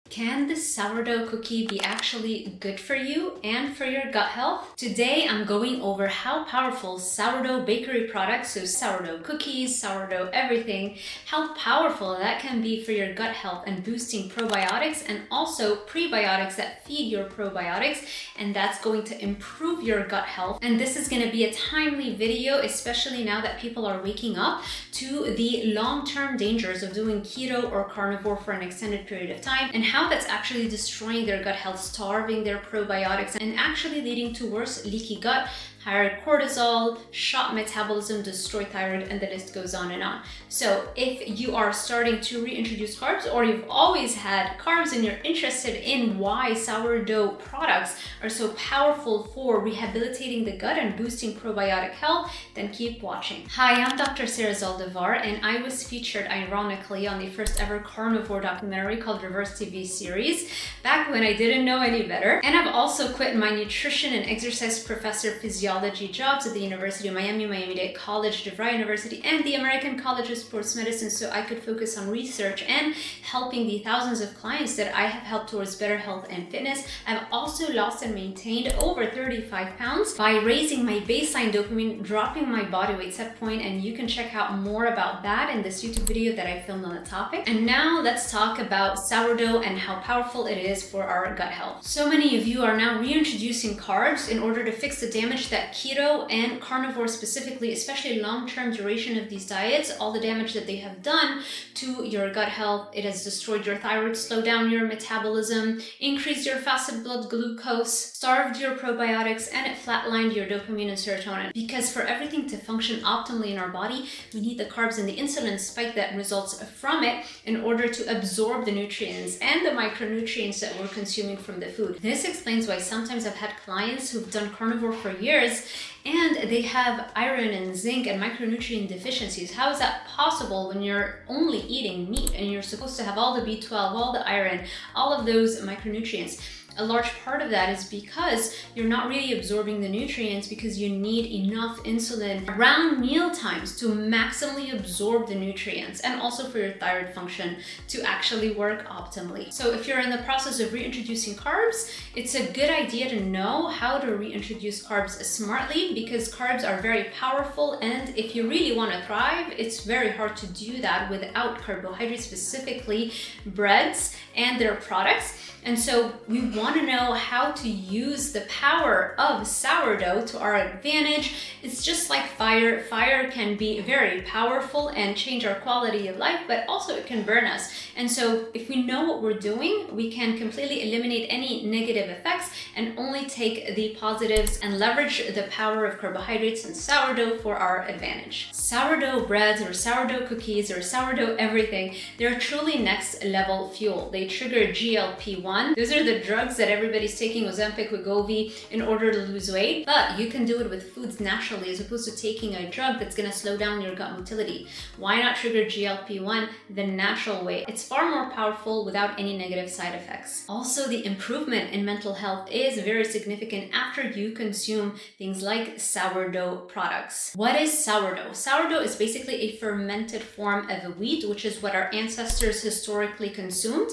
Can the sourdough cookie be actually good for you and for your gut health? Today, I'm going over how powerful sourdough bakery products, so sourdough cookies, sourdough everything, how powerful that can be for your gut health and boosting probiotics and also prebiotics that feed your probiotics, and that's going to improve your gut health. And this is going to be a timely video, especially now that people are waking up to the long-term dangers of doing keto or carnivore for an extended period of time, and how that's actually destroying their gut health, starving their probiotics, and actually leading to worse leaky gut, higher cortisol, shot metabolism, destroy thyroid, and the list goes on and on. So if you are starting to reintroduce carbs, or you've always had carbs and you're interested in why sourdough products are so powerful for rehabilitating the gut and boosting probiotic health, then keep watching. Hi, I'm Dr. Sarah Zaldivar, and I was featured ironically on the first ever carnivore documentary called Reverse TV series back when I didn't know any better. And I've also quit my nutrition and exercise professor physiology jobs at the University of Miami, Miami-Dade College, DeVry University, and the American College of Sports Medicine, so I could focus on research and helping the thousands of clients that I have helped towards better health and fitness. I've also lost and maintained over 35 pounds by raising my baseline dopamine, dropping my body weight set point, and you can check out more about that in this YouTube video that I filmed on the topic. And now let's talk about sourdough and how powerful it is for our gut health. So many of you are now reintroducing carbs in order to fix the damage that keto and carnivore specifically, especially long-term duration of these diets, all the damage that they have done to your gut health. It has destroyed your thyroid, slowed down your metabolism, increased your fasted blood glucose, starved your probiotics, and it flatlined your dopamine and serotonin. Because for everything to function optimally in our body, we need the carbs and the insulin spike that results from it in order to absorb the nutrients and the micronutrients that we're consuming from the food. This explains why sometimes I've had clients who've done carnivore for years and they have iron and zinc and micronutrient deficiencies. How is that possible when you're only eating meat and you're supposed to have all the B12, all the iron, all of those micronutrients? A large part of that is because you're not really absorbing the nutrients because you need enough insulin around meal times to maximally absorb the nutrients and also for your thyroid function to actually work optimally. So if you're in the process of reintroducing carbs, it's a good idea to know how to reintroduce carbs smartly, because carbs are very powerful, and if you really want to thrive, it's very hard to do that without carbohydrates, specifically breads and their products. And so we want to know how to use the power of sourdough to our advantage. It's just like fire. Fire can be very powerful and change our quality of life, but also it can burn us. And so if we know what we're doing, we can completely eliminate any negative effects and only take the positives and leverage the power of carbohydrates and sourdough for our advantage. Sourdough breads or sourdough cookies or sourdough everything, they're truly next level fuel. They trigger GLP-1. Those are the drugs that everybody's taking, Ozempic, Wegovy, in order to lose weight. But you can do it with foods naturally as opposed to taking a drug that's going to slow down your gut motility. Why not trigger GLP-1 the natural way? It's far more powerful without any negative side effects. Also, the improvement in mental health is very significant after you consume things like sourdough products. What is sourdough? Sourdough is basically a fermented form of wheat, which is what our ancestors historically consumed.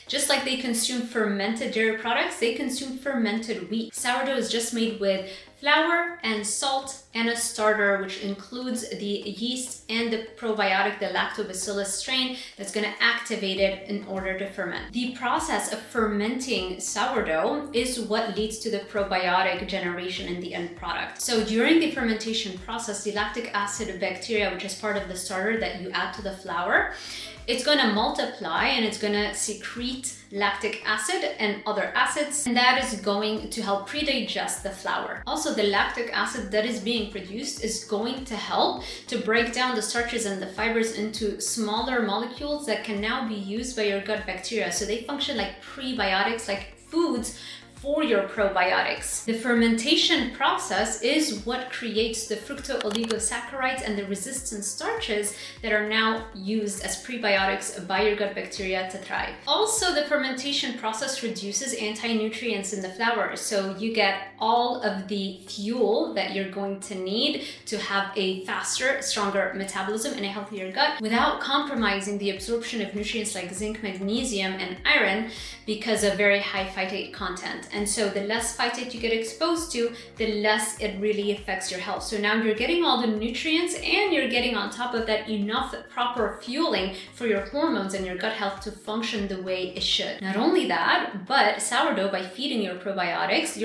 Just like they consume fermented dairy products, they consume fermented wheat. Sourdough is just made with flour and salt and a starter, which includes the yeast and the probiotic, the lactobacillus strain, that's going to activate it in order to ferment. The process of fermenting sourdough is what leads to the probiotic generation in the end product. So during the fermentation process, the lactic acid bacteria, which is part of the starter that you add to the flour, it's going to multiply and it's going to secrete lactic acid and other acids, and that is going to help pre-digest the flour. Also, the lactic acid that is being produced is going to help to break down the starches and the fibers into smaller molecules that can now be used by your gut bacteria. So they function like prebiotics, like foods for your probiotics. The fermentation process is what creates the fructooligosaccharides and the resistant starches that are now used as prebiotics by your gut bacteria to thrive. Also, the fermentation process reduces anti-nutrients in the flour, so you get all of the fuel that you're going to need to have a faster, stronger metabolism and a healthier gut without compromising the absorption of nutrients like zinc, magnesium, and iron because of very high phytate content. And so the less phytate you get exposed to, the less it really affects your health. So now you're getting all the nutrients and you're getting on top of that enough proper fueling for your hormones and your gut health to function the way it should. Not only that, but sourdough, by feeding your probiotics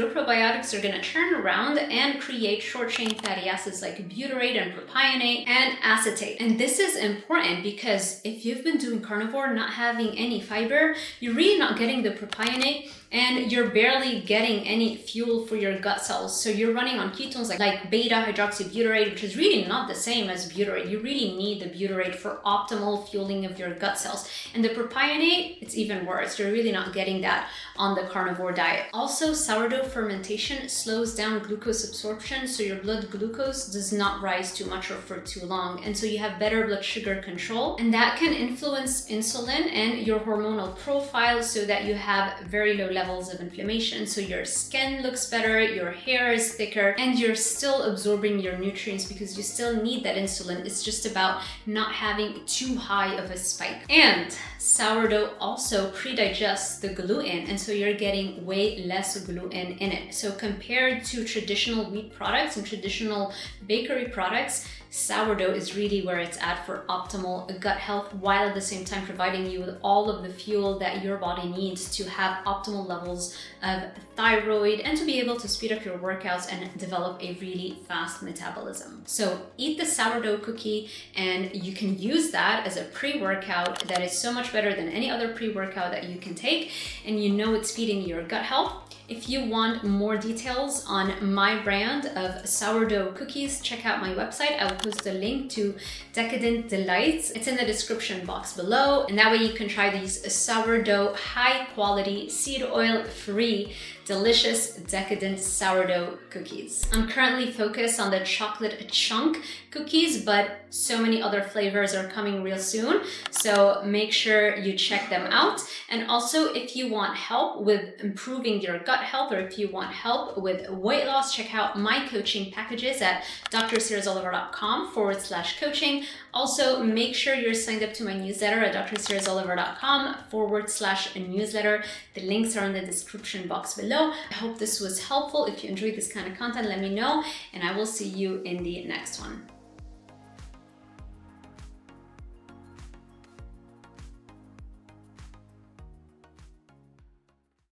are going to turn around and create short-chain fatty acids like butyrate and propionate and acetate. And this is important because if you've been doing carnivore, not having any fiber, you're really not getting the propionate and you're barely getting any fuel for your gut cells. So you're running on ketones like beta hydroxybutyrate, which is really not the same as butyrate. You really need the butyrate for optimal fueling of your gut cells. And the propionate, it's even worse. You're really not getting that on the carnivore diet. Also, sourdough fermentation slows down glucose absorption, so your blood glucose does not rise too much or for too long. And so you have better blood sugar control, and that can influence insulin and your hormonal profile so that you have very low levels of inflammation. So your skin looks better, your hair is thicker, and you're still absorbing your nutrients because you still need that insulin. It's just about not having too high of a spike. And sourdough also pre-digests the gluten, and so you're getting way less gluten in it. So compared to traditional wheat products and traditional bakery products, sourdough is really where it's at for optimal gut health, while at the same time providing you with all of the fuel that your body needs to have optimal levels of thyroid and to be able to speed up your workouts and develop a really fast metabolism. So eat the sourdough cookie, and you can use that as a pre-workout that is so much better than any other pre-workout that you can take, and you know it's feeding your gut health. If you want more details on my brand of sourdough cookies, check out my website. I will post a link to Decadent Delights. It's in the description box below, and that way you can try these sourdough, high quality, seed oil free, delicious decadent sourdough cookies. I'm currently focused on the chocolate chunk cookies, but so many other flavors are coming real soon, so make sure you check them out. And also, if you want help with improving your gut health, or if you want help with weight loss, check out my coaching packages at drsearsoliver.com/coaching. Also, make sure you're signed up to my newsletter at drsearsoliver.com/newsletter. The links are in the description box below. I hope this was helpful. If you enjoyed this kind of content, let me know, and I will see you in the next one.